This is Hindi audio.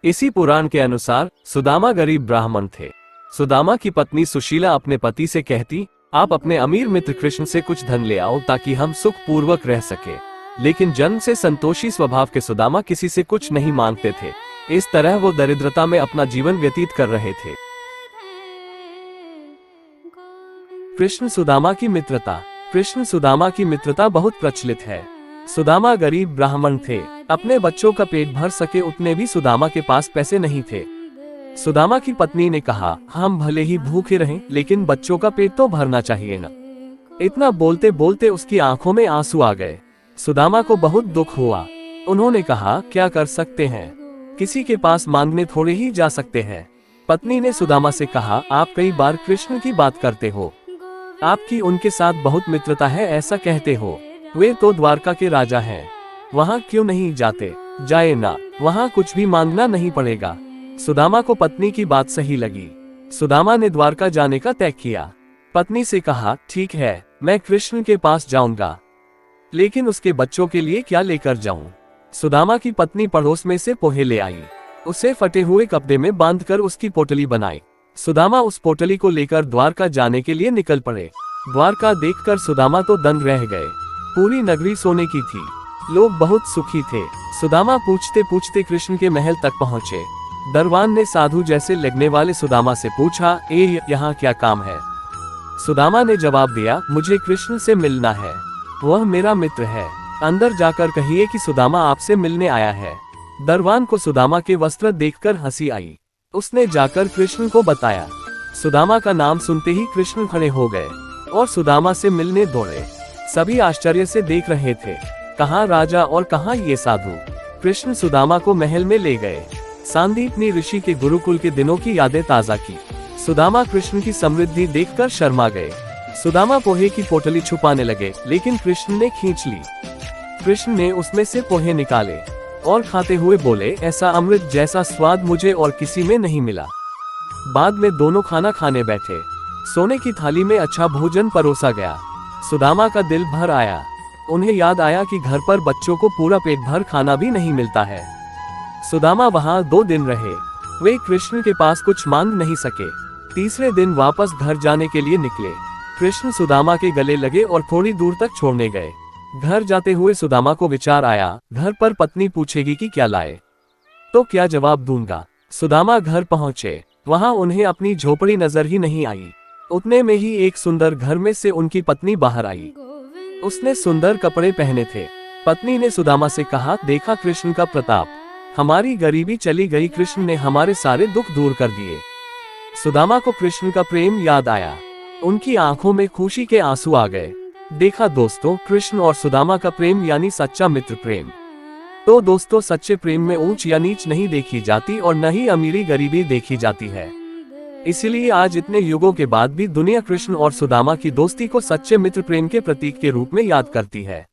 इसी पुराण के अनुसार सुदामा गरीब ब्राह्मण थे। सुदामा की पत्नी सुशीला अपने पति से कहती, आप अपने अमीर मित्र कृष्ण से कुछ धन ले आओ ताकि हम सुख पूर्वक रह सके। लेकिन जन्म से संतोषी स्वभाव के सुदामा किसी से कुछ नहीं मांगते थे। इस तरह वो दरिद्रता में अपना जीवन व्यतीत कर रहे थे। कृष्ण सुदामा की मित्रता। कृष्ण सुदामा की मित्रता बहुत प्रचलित है। सुदामा गरीब ब्राह्मण थे। अपने बच्चों का पेट भर सके उतने भी सुदामा के पास पैसे नहीं थे। सुदामा की पत्नी ने कहा, हम भले ही भूखे रहें लेकिन बच्चों का पेट तो भरना चाहिए ना। इतना बोलते बोलते उसकी आंखों में आंसू आ गए। सुदामा को बहुत दुख हुआ। उन्होंने कहा, क्या कर सकते हैं, किसी के पास मांगने थोड़े ही जा सकते हैं। पत्नी ने सुदामा से कहा, आप कई बार कृष्ण की बात करते हो, आपकी उनके साथ बहुत मित्रता है ऐसा कहते हो। वे तो द्वारका के राजा हैं, वहाँ क्यों नहीं जाते? जाए ना, वहाँ कुछ भी मांगना नहीं पड़ेगा। सुदामा को पत्नी की बात सही लगी। सुदामा ने द्वारका जाने का तय किया। पत्नी से कहा, ठीक है, मैं कृष्ण के पास जाऊंगा, लेकिन उसके बच्चों के लिए क्या लेकर जाऊं? सुदामा की पत्नी पड़ोस में से पोहे ले आई। उसे फटे हुए कपड़े में बांधकर उसकी पोटली बनाई। सुदामा उस पोटली को लेकर द्वारका जाने के लिए निकल पड़े। द्वारका देखकर सुदामा तो दंग रह गए। पूरी नगरी सोने की थी, लोग बहुत सुखी थे। सुदामा पूछते पूछते कृष्ण के महल तक पहुँचे। दरबान ने साधु जैसे लगने वाले सुदामा से पूछा, यहाँ क्या काम है? सुदामा ने जवाब दिया, मुझे कृष्ण से मिलना है, वह मेरा मित्र है। अंदर जाकर कहिए कि सुदामा आपसे मिलने आया है। दरबान को सुदामा के वस्त्र देखकर हंसी आई। उसने जाकर कृष्ण को बताया। सुदामा का नाम सुनते ही कृष्ण खड़े हो गए और सुदामा से मिलने दौड़े। सभी आश्चर्य से देख रहे थे, कहाँ राजा और कहाँ ये साधु। कृष्ण सुदामा को महल में ले गए। सांदीपनी ऋषि के गुरुकुल के दिनों की यादें ताजा की। सुदामा कृष्ण की समृद्धि देखकर शर्मा गए। सुदामा पोहे की पोटली छुपाने लगे, लेकिन कृष्ण ने खींच ली। कृष्ण ने उसमें से पोहे निकाले और खाते हुए बोले, ऐसा अमृत जैसा स्वाद मुझे और किसी में नहीं मिला। बाद में दोनों खाना खाने बैठे। सोने की थाली में अच्छा भोजन परोसा गया। सुदामा का दिल भर आया। उन्हें याद आया कि घर पर बच्चों को पूरा पेट भर खाना भी नहीं मिलता है। सुदामा वहाँ 2 दिन रहे। वे कृष्ण के पास कुछ मांग नहीं सके। तीसरे दिन वापस घर जाने के लिए निकले। कृष्ण सुदामा के गले लगे और थोड़ी दूर तक छोड़ने गए। घर जाते हुए सुदामा को विचार आया, घर पर पत्नी पूछेगी कि क्या लाए, तो क्या जवाब दूंगा। सुदामा घर पहुँचे। वहाँ उन्हें अपनी झोपड़ी नजर ही नहीं आई। उतने में ही एक सुंदर घर में से उनकी पत्नी बाहर आई। उसने सुंदर कपड़े पहने थे। पत्नी ने सुदामा से कहा, देखा कृष्ण का प्रताप, हमारी गरीबी चली गई, कृष्ण ने हमारे सारे दुख दूर कर दिए। सुदामा को कृष्ण का प्रेम याद आया। उनकी आंखों में खुशी के आंसू आ गए। देखा दोस्तों, कृष्ण और सुदामा का प्रेम यानी सच्चा मित्र प्रेम। तो दोस्तों, सच्चे प्रेम में ऊंच या नीच नहीं देखी जाती और न ही अमीरी गरीबी देखी जाती है। इसलिए आज इतने युगों के बाद भी दुनिया कृष्ण और सुदामा की दोस्ती को सच्चे मित्र प्रेम के प्रतीक के रूप में याद करती है।